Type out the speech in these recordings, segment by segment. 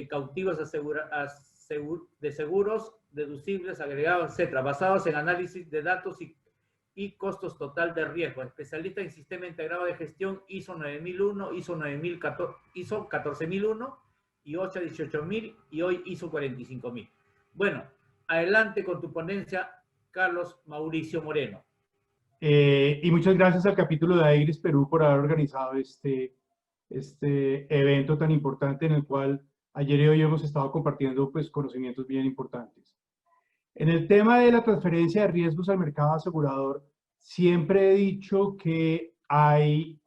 cautivos de seguros deducibles, agregados, etcétera, basados en análisis de datos y costos total de riesgo. Especialista en sistema integrado de gestión ISO 9001, ISO 14001 y OSHA 18000 y hoy ISO 45000. Bueno, adelante con tu ponencia, Carlos Mauricio Moreno. Y muchas gracias al capítulo de AIGRES Perú por haber organizado este evento tan importante en el cual ayer y hoy hemos estado compartiendo pues, conocimientos bien importantes. En el tema de la transferencia de riesgos al mercado asegurador, siempre he dicho que hay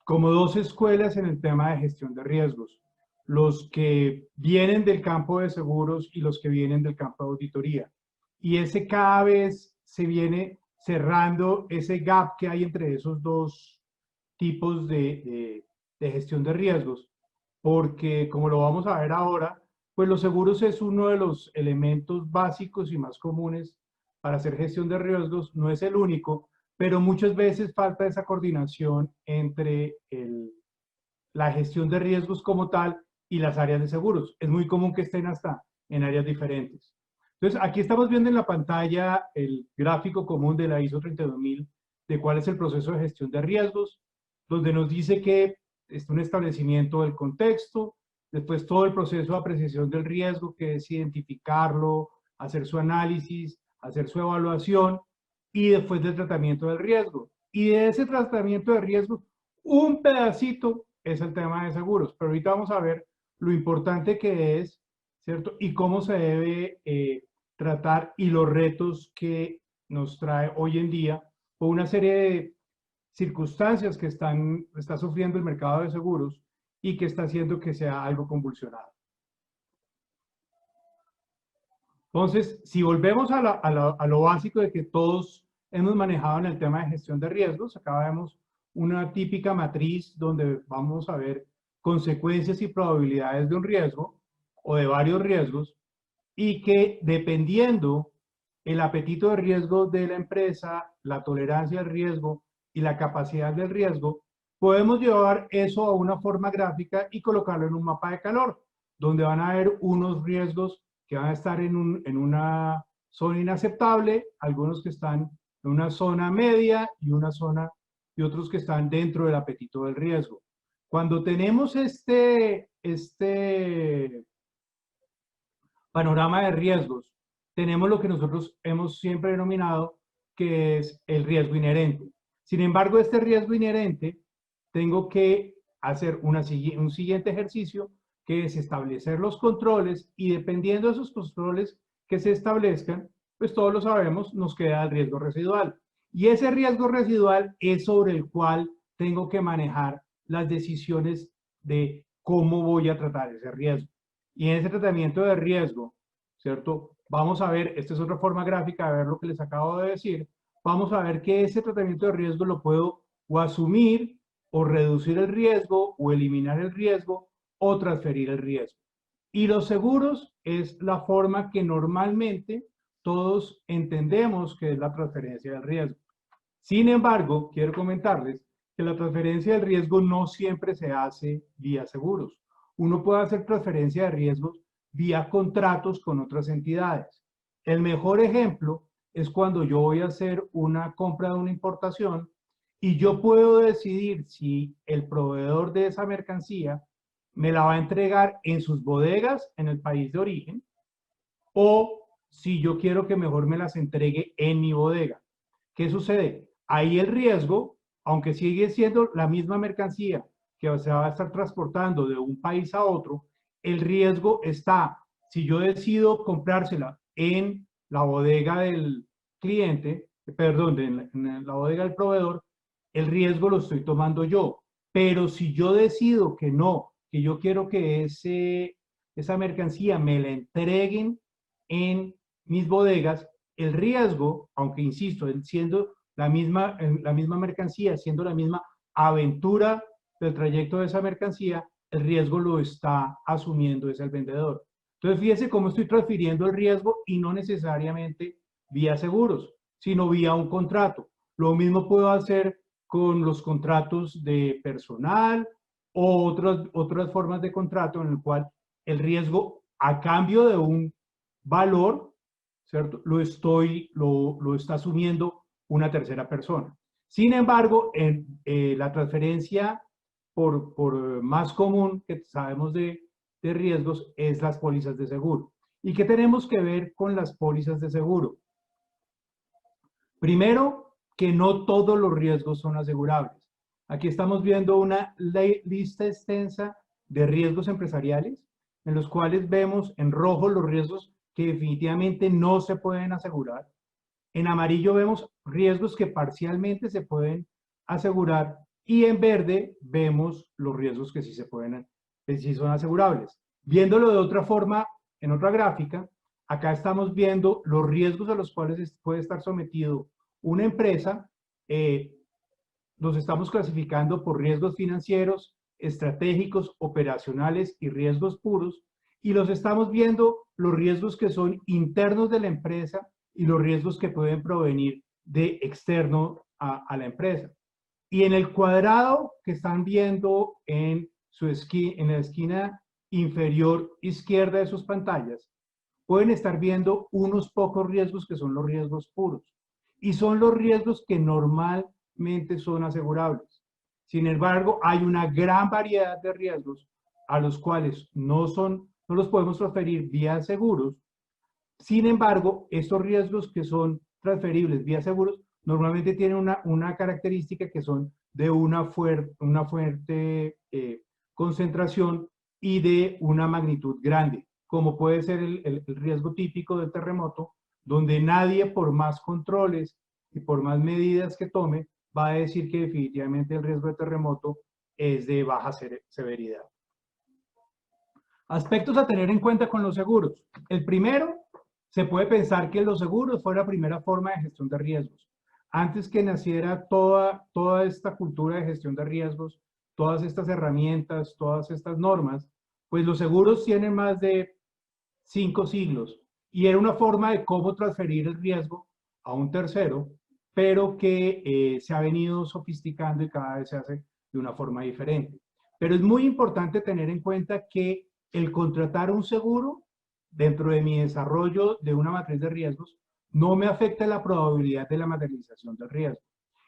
como dos escuelas en el tema de gestión de riesgos. Los que vienen del campo de seguros y los que vienen del campo de auditoría. Y ese cada vez se viene cerrando ese gap que hay entre esos dos tipos de gestión de riesgos, porque como lo vamos a ver ahora, pues los seguros es uno de los elementos básicos y más comunes para hacer gestión de riesgos, no es el único, pero muchas veces falta esa coordinación entre la gestión de riesgos como tal y las áreas de seguros. Es muy común que estén hasta en áreas diferentes. Entonces, aquí estamos viendo en la pantalla el gráfico común de la ISO 32000 de cuál es el proceso de gestión de riesgos, donde nos dice que es un establecimiento del contexto, después todo el proceso de apreciación del riesgo, que es identificarlo, hacer su análisis, hacer su evaluación, y después del tratamiento del riesgo. Y de ese tratamiento de riesgo, un pedacito es el tema de seguros, pero ahorita vamos a ver lo importante que es, ¿cierto? Y cómo se debe tratar y los retos que nos trae hoy en día o una serie de circunstancias que está sufriendo el mercado de seguros y que está haciendo que sea algo convulsionado. Entonces, si volvemos a lo básico de que todos hemos manejado en el tema de gestión de riesgos, acá vemos una típica matriz donde vamos a ver consecuencias y probabilidades de un riesgo o de varios riesgos y que dependiendo el apetito de riesgo de la empresa, la tolerancia al riesgo y la capacidad del riesgo, podemos llevar eso a una forma gráfica y colocarlo en un mapa de calor, donde van a haber unos riesgos que van a estar en una zona inaceptable, algunos que están en una zona media y otros que están dentro del apetito del riesgo. Cuando tenemos este panorama de riesgos, tenemos lo que nosotros hemos siempre denominado que es el riesgo inherente. Sin embargo, este riesgo inherente, tengo que hacer un siguiente ejercicio, que es establecer los controles, y dependiendo de esos controles que se establezcan, pues todos lo sabemos, nos queda el riesgo residual. Y ese riesgo residual es sobre el cual tengo que manejar las decisiones de cómo voy a tratar ese riesgo. Y en ese tratamiento de riesgo, ¿cierto? Vamos a ver, esta es otra forma gráfica de ver lo que les acabo de decir. Vamos a ver que ese tratamiento de riesgo lo puedo o asumir, o reducir el riesgo, o eliminar el riesgo, o transferir el riesgo. Y los seguros es la forma que normalmente todos entendemos que es la transferencia del riesgo. Sin embargo, quiero comentarles que la transferencia del riesgo no siempre se hace vía seguros. Uno puede hacer transferencia de riesgos vía contratos con otras entidades. El mejor ejemplo es cuando yo voy a hacer una compra de una importación y yo puedo decidir si el proveedor de esa mercancía me la va a entregar en sus bodegas en el país de origen, o si yo quiero que mejor me las entregue en mi bodega. ¿Qué sucede? Ahí el riesgo, aunque sigue siendo la misma mercancía que se va a estar transportando de un país a otro, el riesgo está, si yo decido comprársela en la bodega del cliente, perdón, en la bodega del proveedor, el riesgo lo estoy tomando yo. Pero si yo decido que no, que yo quiero que esa mercancía me la entreguen en mis bodegas, el riesgo, aunque insisto, siendo la misma mercancía, siendo la misma aventura del trayecto de esa mercancía, el riesgo lo está asumiendo es el vendedor. Entonces, fíjese cómo estoy transfiriendo el riesgo y no necesariamente vía seguros, sino vía un contrato. Lo mismo puedo hacer con los contratos de personal, o otras formas de contrato en el cual el riesgo a cambio de un valor, ¿cierto? Lo está asumiendo una tercera persona. Sin embargo, la transferencia por más común que sabemos de riesgos es las pólizas de seguro. ¿Y qué tenemos que ver con las pólizas de seguro? Primero, que no todos los riesgos son asegurables. Aquí estamos viendo una lista extensa de riesgos empresariales, en los cuales vemos en rojo los riesgos que definitivamente no se pueden asegurar. En amarillo vemos riesgos que parcialmente se pueden asegurar y en verde vemos los riesgos que sí son asegurables. Viéndolo de otra forma, en otra gráfica, acá estamos viendo los riesgos a los cuales puede estar sometido una empresa. Los estamos clasificando por riesgos financieros, estratégicos, operacionales y riesgos puros, y los estamos viendo los riesgos que son internos de la empresa y los riesgos que pueden provenir de externo a la empresa. Y en el cuadrado que están viendo en la esquina inferior izquierda de sus pantallas, pueden estar viendo unos pocos riesgos que son los riesgos puros. Y son los riesgos que normalmente son asegurables. Sin embargo, hay una gran variedad de riesgos a los cuales no los podemos transferir vía seguros. Sin embargo, estos riesgos que son transferibles vía seguros normalmente tienen una característica que son de una fuerte concentración y de una magnitud grande, como puede ser el riesgo típico del terremoto, donde nadie, por más controles y por más medidas que tome, va a decir que definitivamente el riesgo de terremoto es de baja severidad. Aspectos a tener en cuenta con los seguros. El primero, se puede pensar que los seguros fue la primera forma de gestión de riesgos. Antes que naciera toda esta cultura de gestión de riesgos, todas estas herramientas, todas estas normas, pues los seguros tienen más de 5 siglos y era una forma de cómo transferir el riesgo a un tercero, pero que se ha venido sofisticando y cada vez se hace de una forma diferente. Pero es muy importante tener en cuenta que el contratar un seguro dentro de mi desarrollo de una matriz de riesgos no me afecta la probabilidad de la materialización del riesgo.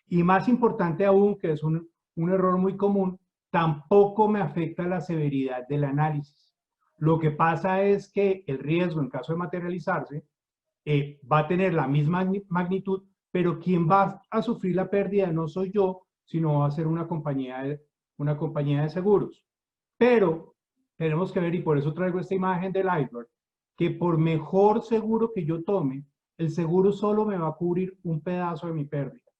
Y más importante aún, que es un error muy común, tampoco me afecta la severidad del análisis. Lo que pasa es que el riesgo, en caso de materializarse, va a tener la misma magnitud, pero quien va a sufrir la pérdida no soy yo, sino va a ser una compañía de seguros. Pero tenemos que ver, y por eso traigo esta imagen del iceberg, que por mejor seguro que yo tome, el seguro solo me va a cubrir un pedazo de mi pérdida.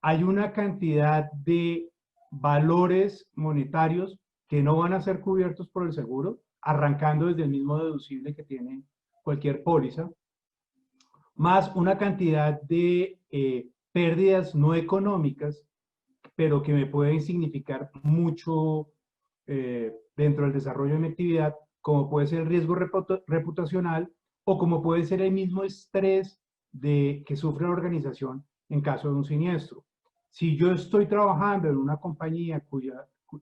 Hay una cantidad de valores monetarios que no van a ser cubiertos por el seguro, arrancando desde el mismo deducible que tiene cualquier póliza, más una cantidad de pérdidas no económicas, pero que me pueden significar mucho dentro del desarrollo de mi actividad, como puede ser el riesgo reputacional o como puede ser el mismo estrés que sufre la organización en caso de un siniestro. Si yo estoy trabajando en una compañía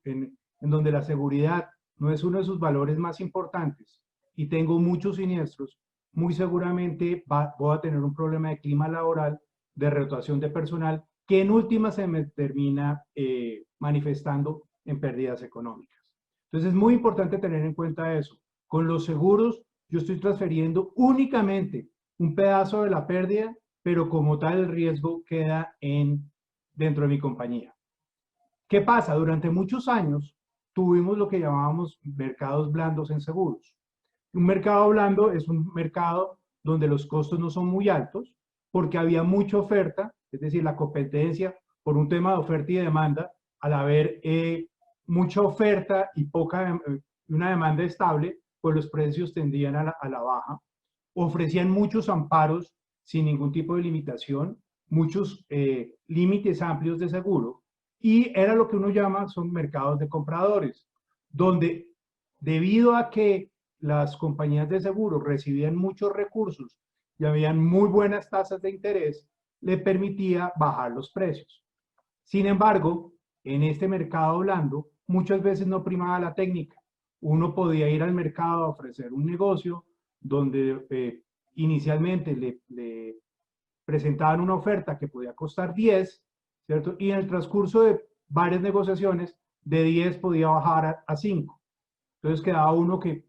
en donde la seguridad no es uno de sus valores más importantes y tengo muchos siniestros, muy seguramente voy a tener un problema de clima laboral, de rotación de personal, que en última se me termina manifestando en pérdidas económicas. Entonces es muy importante tener en cuenta eso. Con los seguros yo estoy transfiriendo únicamente un pedazo de la pérdida, pero como tal el riesgo queda dentro de mi compañía. ¿Qué pasa? Durante muchos años tuvimos lo que llamábamos mercados blandos en seguros. Un mercado blando es un mercado donde los costos no son muy altos porque había mucha oferta, es decir, la competencia por un tema de oferta y demanda, al haber mucha oferta y una demanda estable, pues los precios tendían a la baja. Ofrecían muchos amparos sin ningún tipo de limitación, muchos límites amplios de seguro, y era lo que uno llama, son mercados de compradores, donde debido a que las compañías de seguro recibían muchos recursos y habían muy buenas tasas de interés, le permitía bajar los precios. Sin embargo, en este mercado blando, muchas veces no primaba la técnica. Uno podía ir al mercado a ofrecer un negocio donde inicialmente le presentaban una oferta que podía costar 10, ¿cierto? Y en el transcurso de varias negociaciones, de 10 podía bajar a 5. Entonces quedaba uno que,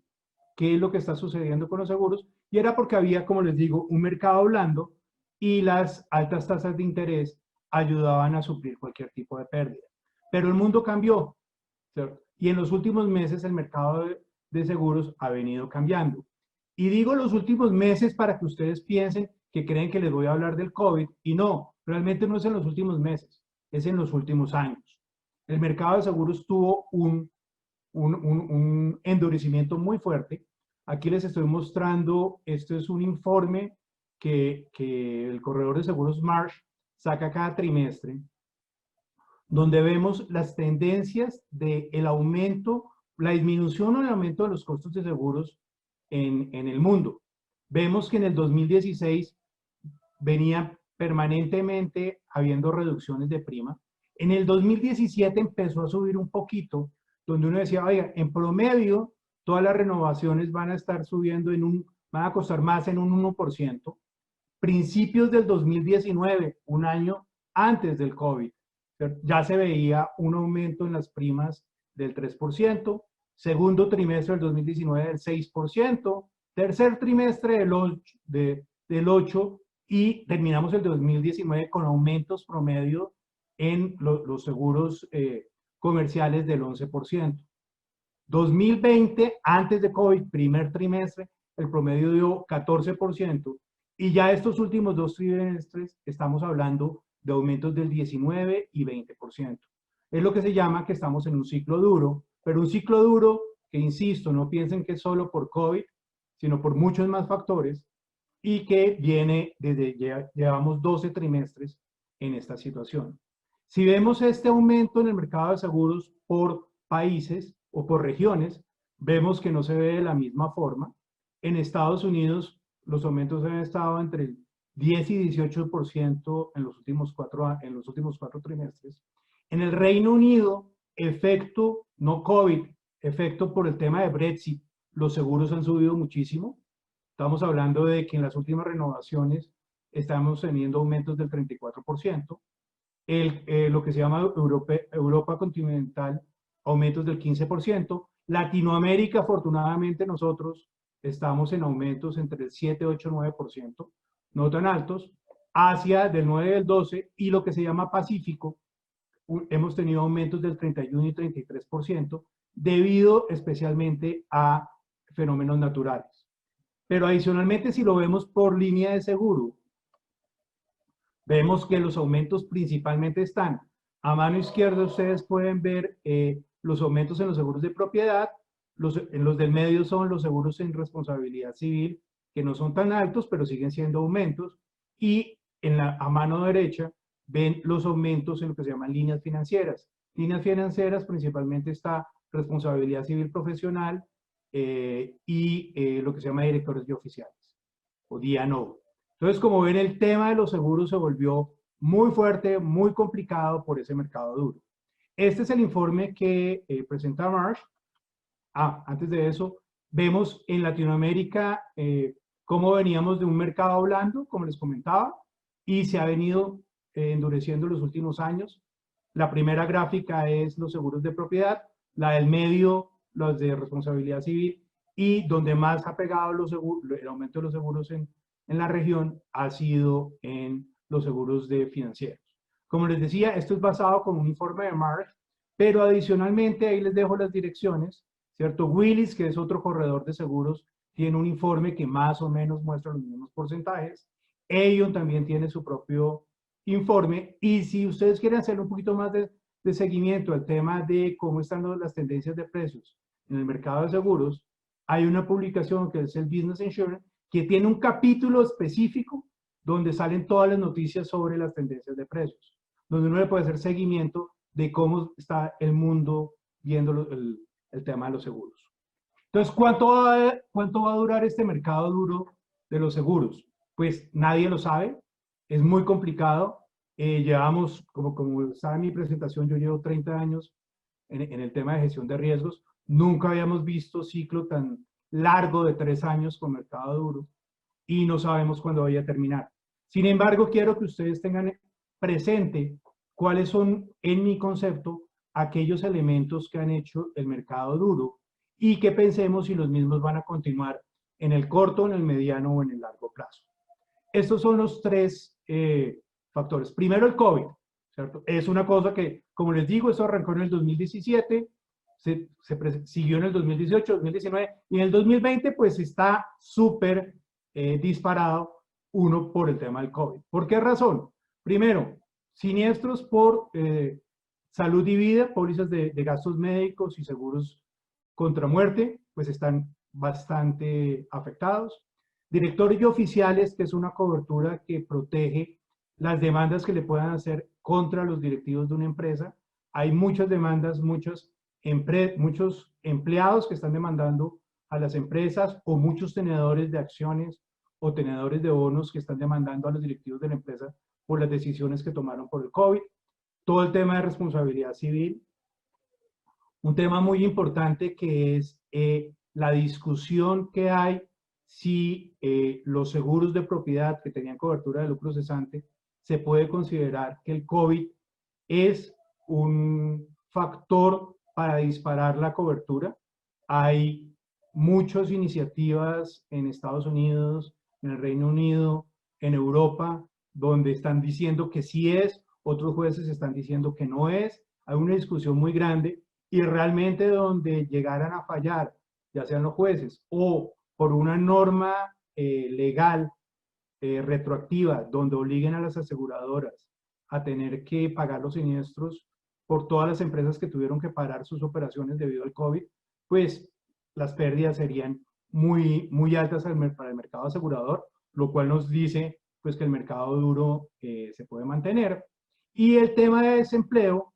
¿qué es lo que está sucediendo con los seguros? Y era porque había, como les digo, un mercado blando y las altas tasas de interés ayudaban a suplir cualquier tipo de pérdida. Pero el mundo cambió, ¿cierto? Y en los últimos meses el mercado de seguros ha venido cambiando. Y digo los últimos meses para que ustedes piensen que creen que les voy a hablar del COVID, y no, realmente no es en los últimos meses, es en los últimos años. El mercado de seguros tuvo un endurecimiento muy fuerte. Aquí les estoy mostrando, esto es un informe que el corredor de seguros Marsh saca cada trimestre, donde vemos las tendencias del aumento, la disminución o el aumento de los costos de seguros en el mundo. Vemos que en el 2016 venía permanentemente habiendo reducciones de prima. En el 2017 empezó a subir un poquito, donde uno decía, oiga, en promedio todas las renovaciones van a estar subiendo van a costar más en un 1%. Principios del 2019, un año antes del COVID, ya se veía un aumento en las primas del 3%, segundo trimestre del 2019 del 6%, tercer trimestre del 8%, y terminamos el 2019 con aumentos promedio en los seguros comerciales del 11%. 2020, antes de COVID, primer trimestre, el promedio dio 14%, y ya estos últimos 2 trimestres estamos hablando de aumentos del 19 y 20%. Es lo que se llama que estamos en un ciclo duro, pero un ciclo duro que, insisto, no piensen que es solo por COVID, sino por muchos más factores, y que viene desde, llevamos 12 trimestres en esta situación. Si vemos este aumento en el mercado de seguros por países o por regiones, vemos que no se ve de la misma forma. En Estados Unidos, los aumentos han estado entre el 10 y 18% en los últimos cuatro trimestres. En el Reino Unido, efecto, no COVID, efecto por el tema de Brexit, los seguros han subido muchísimo. Estamos hablando de que en las últimas renovaciones estamos teniendo aumentos del 34%. Lo que se llama Europa continental, aumentos del 15%. Latinoamérica, afortunadamente, nosotros estamos en aumentos entre el 7, 8, 9%, no tan altos. Asia del 9 y del 12%, y lo que se llama Pacífico, hemos tenido aumentos del 31 y 33%, debido especialmente a fenómenos naturales. Pero adicionalmente, si lo vemos por línea de seguro, vemos que los aumentos principalmente están a mano izquierda. Ustedes pueden ver los aumentos en los seguros de propiedad. En los del medio son los seguros en responsabilidad civil, que no son tan altos, pero siguen siendo aumentos. Y a mano derecha ven los aumentos en lo que se llaman líneas financieras. Líneas financieras principalmente está responsabilidad civil profesional y lo que se llama directores y oficiales, o D&O. Entonces, como ven, el tema de los seguros se volvió muy fuerte, muy complicado por ese mercado duro. Este es el informe que presenta Marsh. Antes de eso, vemos en Latinoamérica cómo veníamos de un mercado blando, como les comentaba, y se ha venido endureciendo en los últimos años. La primera gráfica es los seguros de propiedad, la del medio, los de responsabilidad civil, y donde más ha pegado el aumento de los seguros en la región ha sido en los seguros de financieros. Como les decía, esto es basado con un informe de Marsh, pero adicionalmente ahí les dejo las direcciones, ¿cierto? Willis, que es otro corredor de seguros, tiene un informe que más o menos muestra los mismos porcentajes. Aon también tiene su propio informe, y si ustedes quieren hacer un poquito más de seguimiento al tema de cómo están las tendencias de precios en el mercado de seguros, hay una publicación que es el Business Insurance, que tiene un capítulo específico donde salen todas las noticias sobre las tendencias de precios, donde uno le puede hacer seguimiento de cómo está el mundo viendo el tema de los seguros. Entonces, ¿cuánto va a durar este mercado duro de los seguros? Pues nadie lo sabe, es muy complicado. Llevamos, como estaba en mi presentación, yo llevo 30 años en el tema de gestión de riesgos. Nunca habíamos visto ciclo tan largo de 3 años con mercado duro y no sabemos cuándo vaya a terminar. Sin embargo, quiero que ustedes tengan presente cuáles son, en mi concepto, aquellos elementos que han hecho el mercado duro y que pensemos si los mismos van a continuar en el corto, en el mediano o en el largo plazo. Estos son los tres factores. Primero, el COVID, ¿cierto? Es una cosa que, como les digo, eso arrancó en el 2017, siguió en el 2018, 2019, y en el 2020 pues está súper disparado, uno por el tema del COVID. ¿Por qué razón? Primero, siniestros por salud y vida, pólizas de gastos médicos y seguros contra muerte, pues están bastante afectados. Directores y oficiales, que es una cobertura que protege las demandas que le puedan hacer contra los directivos de una empresa. Hay muchas demandas, muchos empleados que están demandando a las empresas o muchos tenedores de acciones o tenedores de bonos que están demandando a los directivos de la empresa por las decisiones que tomaron por el COVID. Todo el tema de responsabilidad civil. Un tema muy importante que es la discusión que hay si los seguros de propiedad que tenían cobertura de lucro cesante, se puede considerar que el COVID es un factor para disparar la cobertura. Hay muchas iniciativas en Estados Unidos, en el Reino Unido, en Europa, donde están diciendo que sí es, otros jueces están diciendo que no es. Hay una discusión muy grande y realmente donde llegaran a fallar, ya sean los jueces o por una norma legal retroactiva, donde obliguen a las aseguradoras a tener que pagar los siniestros por todas las empresas que tuvieron que parar sus operaciones debido al COVID, pues las pérdidas serían muy altas para el mercado asegurador, lo cual nos dice pues que el mercado duro se puede mantener. Y el tema de desempleo,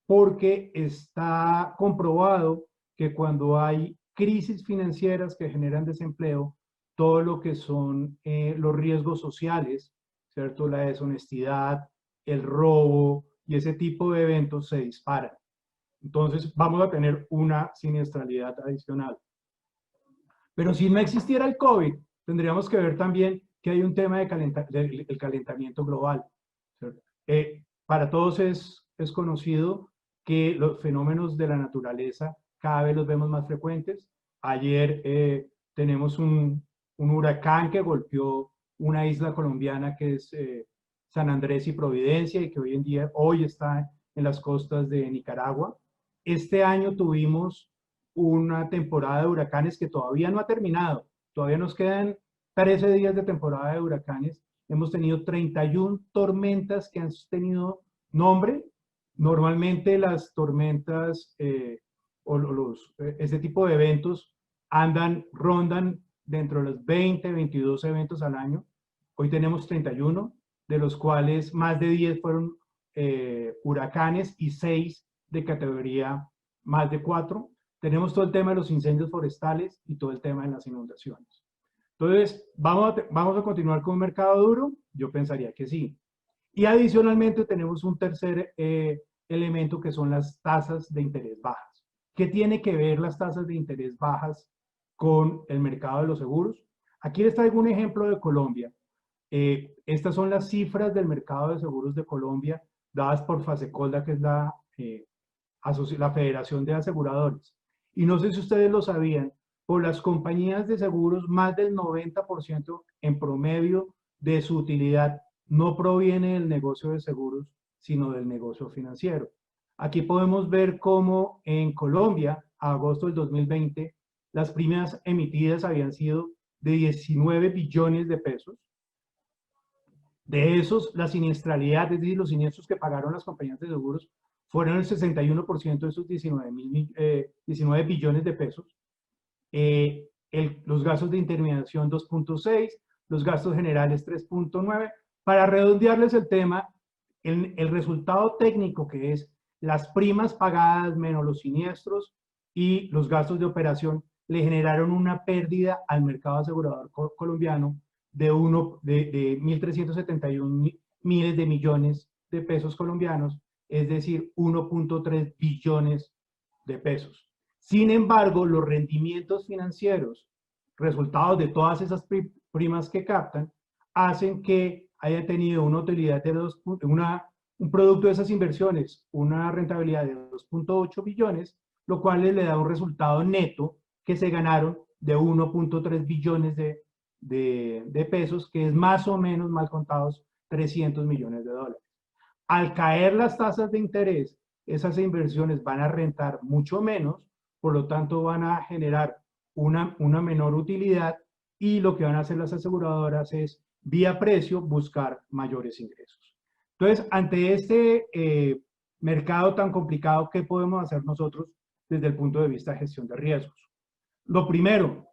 porque está comprobado que cuando hay crisis financieras que generan desempleo, todo lo que son los riesgos sociales, ¿cierto? La deshonestidad, el robo y ese tipo de eventos se disparan. Entonces vamos a tener una siniestralidad adicional. Pero si no existiera el COVID, tendríamos que ver también que hay un tema del calentamiento global, ¿cierto? Para todos es conocido que los fenómenos de la naturaleza cada vez los vemos más frecuentes. Ayer tenemos un huracán que golpeó una isla colombiana que es San Andrés y Providencia y que hoy está en las costas de Nicaragua. Este año tuvimos una temporada de huracanes que todavía no ha terminado. Todavía nos quedan 13 días de temporada de huracanes. Hemos tenido 31 tormentas que han tenido nombre. Normalmente las tormentas este tipo de eventos rondan dentro de los 20, 22 eventos al año. Hoy tenemos 31, de los cuales más de 10 fueron huracanes y 6 de categoría más de 4. Tenemos todo el tema de los incendios forestales y todo el tema de las inundaciones. Entonces, ¿vamos a continuar con un mercado duro? Yo pensaría que sí. Y adicionalmente tenemos un tercer elemento que son las tasas de interés bajas. ¿Qué tiene que ver las tasas de interés bajas con el mercado de los seguros? Aquí les traigo un ejemplo de Colombia. Estas son las cifras del mercado de seguros de Colombia dadas por Fasecolda, que es la Federación de Aseguradores. Y no sé si ustedes lo sabían, por las compañías de seguros, más del 90% en promedio de su utilidad no proviene del negocio de seguros, sino del negocio financiero. Aquí podemos ver cómo en Colombia, a agosto del 2020, las primas emitidas habían sido de 19 billones de pesos. De esos, la siniestralidad, es decir, los siniestros que pagaron las compañías de seguros, fueron el 61% de esos 19 billones de pesos. Los gastos de intermediación 2.6, los gastos generales 3.9. Para redondearles el tema, el resultado técnico, que es las primas pagadas menos los siniestros y los gastos de operación, le generaron una pérdida al mercado asegurador colombiano de 1.371 millones de pesos colombianos, es decir, 1.3 billones de pesos. Sin embargo, los rendimientos financieros, resultados de todas esas primas que captan, hacen que haya tenido una utilidad de un producto de esas inversiones, una rentabilidad de 2.8 billones, lo cual le da un resultado neto que se ganaron de 1.3 billones de pesos, que es más o menos, mal contados, 300 millones de dólares. Al caer las tasas de interés, esas inversiones van a rentar mucho menos, por lo tanto van a generar una menor utilidad, y lo que van a hacer las aseguradoras es, vía precio, buscar mayores ingresos. Entonces, ante este mercado tan complicado, ¿qué podemos hacer nosotros desde el punto de vista de gestión de riesgos? Lo primero,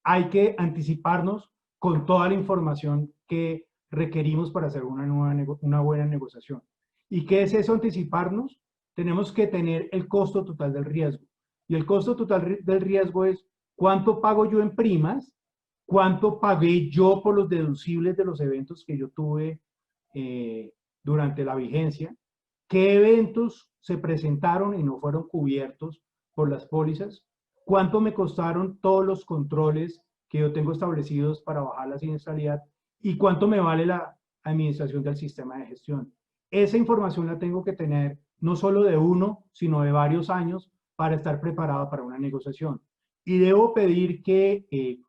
hay que anticiparnos con toda la información que requerimos para hacer una buena negociación. ¿Y qué es eso, anticiparnos? Tenemos que tener el costo total del riesgo. Y el costo total del riesgo es cuánto pago yo en primas, cuánto pagué yo por los deducibles de los eventos que yo tuve durante la vigencia, qué eventos se presentaron y no fueron cubiertos por las pólizas, cuánto me costaron todos los controles que yo tengo establecidos para bajar la siniestralidad, y cuánto me vale la administración del sistema de gestión. Esa información la tengo que tener no solo de uno, sino de varios años para estar preparado para una negociación. Y debo pedir que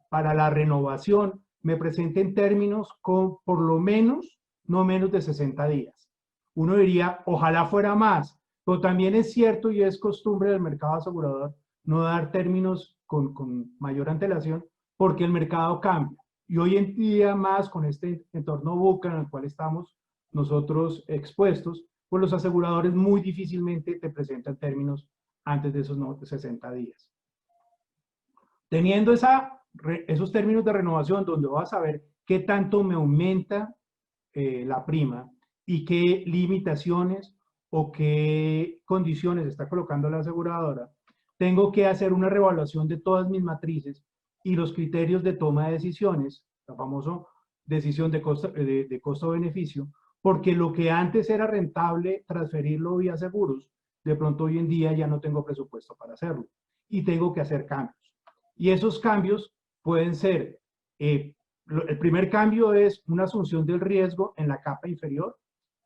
para la renovación me presenten términos con por lo menos no menos de 60 días. Uno diría, ojalá fuera más, pero también es cierto y es costumbre del mercado asegurador no dar términos con mayor antelación, porque el mercado cambia. Y hoy en día, más con este entorno VUCA en el cual estamos nosotros expuestos, pues los aseguradores muy difícilmente te presentan términos antes de esos 60 días. Teniendo esos términos de renovación, donde vas a ver qué tanto me aumenta la prima y qué limitaciones o qué condiciones está colocando la aseguradora, tengo que hacer una reevaluación de todas mis matrices y los criterios de toma de decisiones, la famosa decisión de costo-beneficio, porque lo que antes era rentable transferirlo vía seguros, de pronto hoy en día ya no tengo presupuesto para hacerlo y tengo que hacer cambios. Y esos cambios pueden ser, el primer cambio es una asunción del riesgo en la capa inferior,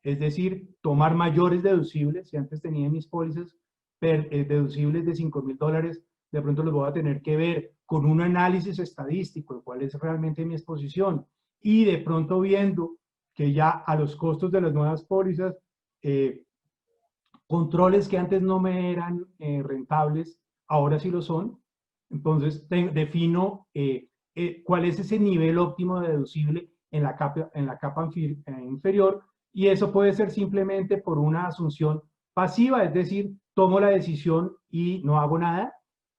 es decir, tomar mayores deducibles. Si antes tenía mis pólizas deducibles de $5,000, de pronto los voy a tener que ver con un análisis estadístico de cuál es realmente mi exposición, y de pronto viendo que ya a los costos de las nuevas pólizas, controles que antes no me eran rentables, ahora sí lo son. Entonces defino cuál es ese nivel óptimo de deducible en la capa inferior, y eso puede ser simplemente por una asunción pasiva, es decir, tomo la decisión y no hago nada,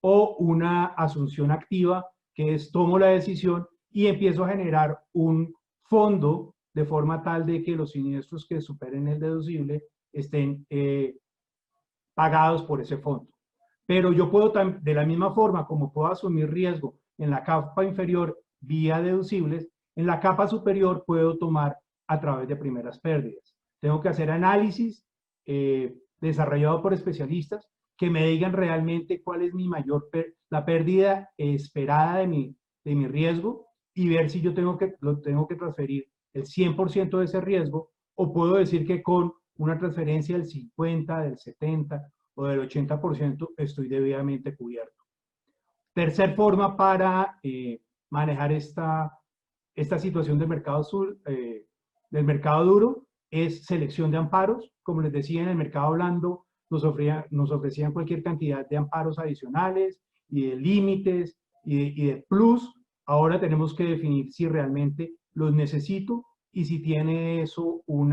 o una asunción activa, que es tomo la decisión y empiezo a generar un fondo de forma tal de que los siniestros que superen el deducible estén pagados por ese fondo. Pero yo puedo, de la misma forma como puedo asumir riesgo en la capa inferior vía deducibles, en la capa superior puedo tomar a través de primeras pérdidas. Tengo que hacer análisis desarrollado por especialistas que me digan realmente cuál es la pérdida esperada de mi riesgo, y ver si yo tengo que transferir el 100% de ese riesgo, o puedo decir que con una transferencia del 50, del 70 o del 80% estoy debidamente cubierto. Tercer forma para manejar esta situación del mercado duro es selección de amparos. Como les decía, en el mercado blando nos ofrecían cualquier cantidad de amparos adicionales y de límites y de plus. Ahora tenemos que definir si realmente los necesito y si tiene eso un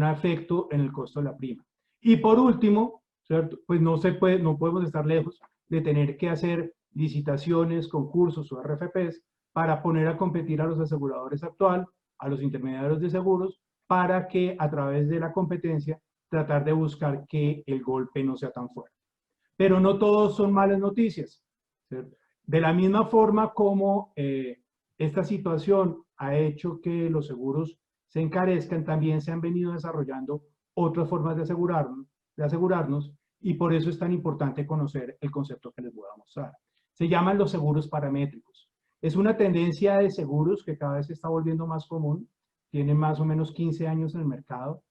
efecto en el costo de la prima. Y por último, ¿cierto? Pues no podemos estar lejos de tener que hacer licitaciones, concursos o RFPs para poner a competir a los aseguradores actuales, a los intermediarios de seguros, para que a través de la competencia tratar de buscar que el golpe no sea tan fuerte. Pero no todos son malas noticias, ¿cierto? De la misma forma como esta situación ha hecho que los seguros se encarezcan, también se han venido desarrollando otras formas de asegurarnos, de asegurarnos, y por eso es tan importante conocer el concepto que les voy a mostrar. Se llaman los seguros paramétricos. Es una tendencia de seguros que cada vez se está volviendo más común, tiene más o menos 15 años en el mercado,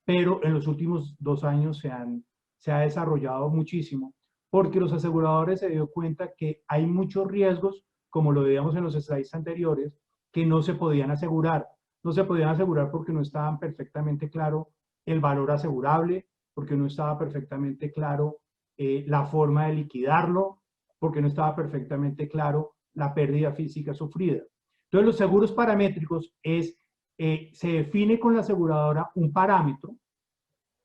pero en los últimos 2 años se ha desarrollado muchísimo, porque los aseguradores se dio cuenta que hay muchos riesgos, como lo veíamos en los slides anteriores, que no se podían asegurar. No se podían asegurar porque no estaban perfectamente claro el valor asegurable, porque no estaba perfectamente claro la forma de liquidarlo, porque no estaba perfectamente claro la pérdida física sufrida. Entonces, los seguros paramétricos se define con la aseguradora un parámetro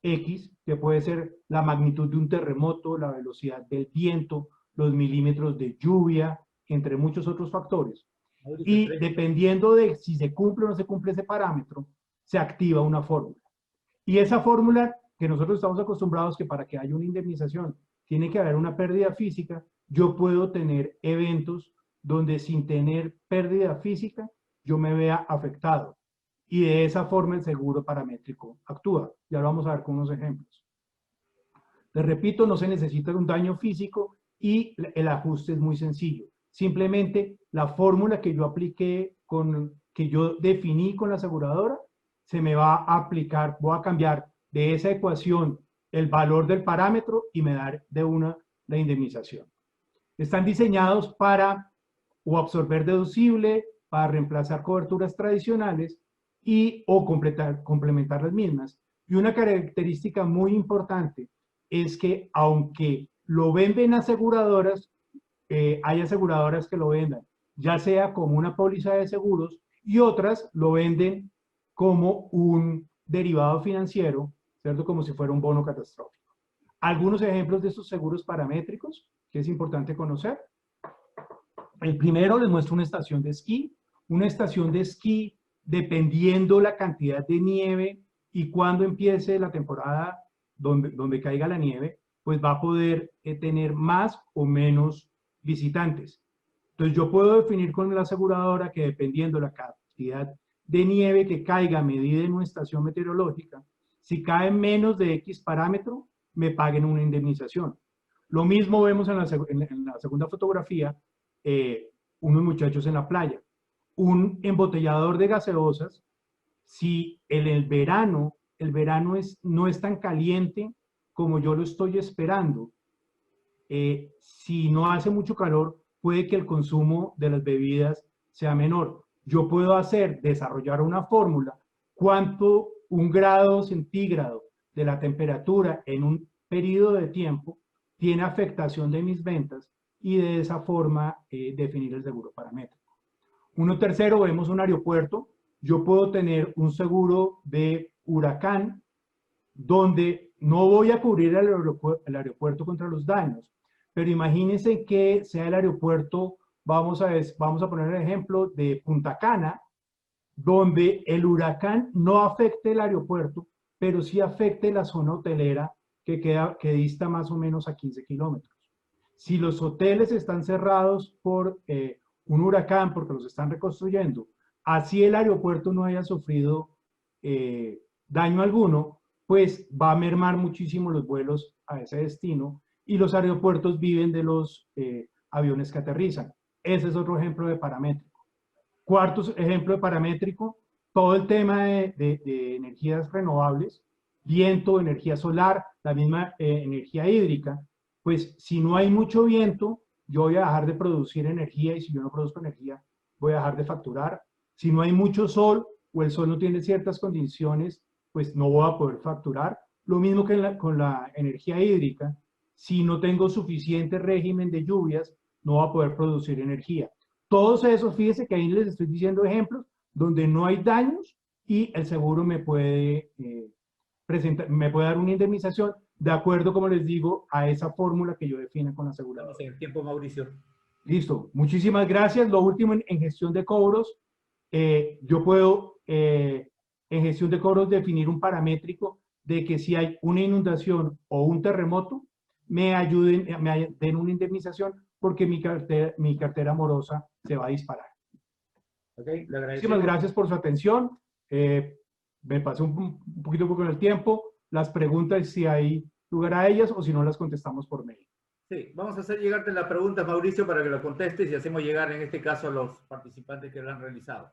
X, que puede ser la magnitud de un terremoto, la velocidad del viento, los milímetros de lluvia, entre muchos otros factores. Y dependiendo de si se cumple o no se cumple ese parámetro, se activa una fórmula. Y esa fórmula que nosotros estamos acostumbrados que para que haya una indemnización tiene que haber una pérdida física, yo puedo tener eventos donde sin tener pérdida física yo me vea afectado. Y de esa forma el seguro paramétrico actúa. Ya lo vamos a ver con unos ejemplos. Les repito, no se necesita un daño físico y el ajuste es muy sencillo. Simplemente la fórmula que yo apliqué, que yo definí con la aseguradora, se me va a aplicar, voy a cambiar de esa ecuación el valor del parámetro y me dar de una la indemnización. Están diseñados para o absorber deducible, para reemplazar coberturas tradicionales o complementar las mismas. Y una característica muy importante es que aunque lo venden aseguradoras, hay aseguradoras que lo vendan, ya sea como una póliza de seguros y otras lo venden como un derivado financiero, ¿cierto? Como si fuera un bono catastrófico. Algunos ejemplos de estos seguros paramétricos que es importante conocer. El primero les muestro una estación de esquí. Una estación de esquí, dependiendo la cantidad de nieve y cuando empiece la temporada donde caiga la nieve, pues va a poder tener más o menos visitantes. Entonces yo puedo definir con la aseguradora que dependiendo la cantidad de nieve que caiga medida en una estación meteorológica, si cae menos de X parámetro, me paguen una indemnización. Lo mismo vemos en la segunda fotografía, unos muchachos en la playa. Un embotellador de gaseosas, si en el verano no es tan caliente como yo lo estoy esperando, si no hace mucho calor, puede que el consumo de las bebidas sea menor. Yo puedo desarrollar una fórmula, cuánto un grado centígrado de la temperatura en un periodo de tiempo tiene afectación de mis ventas y de esa forma definir el seguro paramétrico. Uno tercero, vemos un aeropuerto. Yo puedo tener un seguro de huracán donde no voy a cubrir el aeropuerto contra los daños, pero imagínense que sea el aeropuerto, vamos a poner el ejemplo de Punta Cana, donde el huracán no afecte el aeropuerto, pero sí afecte la zona hotelera que dista más o menos a 15 kilómetros. Si los hoteles están cerrados por un huracán porque los están reconstruyendo, así el aeropuerto no haya sufrido daño alguno, pues va a mermar muchísimo los vuelos a ese destino y los aeropuertos viven de los aviones que aterrizan. Ese es otro ejemplo de paramétrico. Cuarto ejemplo de paramétrico, todo el tema de energías renovables, viento, energía solar, la misma energía hídrica. Pues si no hay mucho viento, yo voy a dejar de producir energía y si yo no produzco energía, voy a dejar de facturar. Si no hay mucho sol o el sol no tiene ciertas condiciones, pues no voy a poder facturar. Lo mismo que con la energía hídrica, si no tengo suficiente régimen de lluvias, no voy a poder producir energía. Todos esos, fíjense que ahí les estoy diciendo ejemplos donde no hay daños y el seguro me puede dar una indemnización de acuerdo, como les digo, a esa fórmula que yo defina con la aseguradora. Estamos en el tiempo, Mauricio. Listo, muchísimas gracias. Lo último en gestión de cobros, yo puedo en gestión de cobros definir un paramétrico de que si hay una inundación o un terremoto, me den una indemnización porque mi cartera morosa se va a disparar. Okay, muchísimas gracias por su atención. Me pasé un poquito con el tiempo. Las preguntas, si hay lugar a ellas o si no las contestamos por mail. Sí, vamos a hacer llegarte las preguntas, Mauricio, para que lo contestes y hacemos llegar en este caso a los participantes que lo han realizado.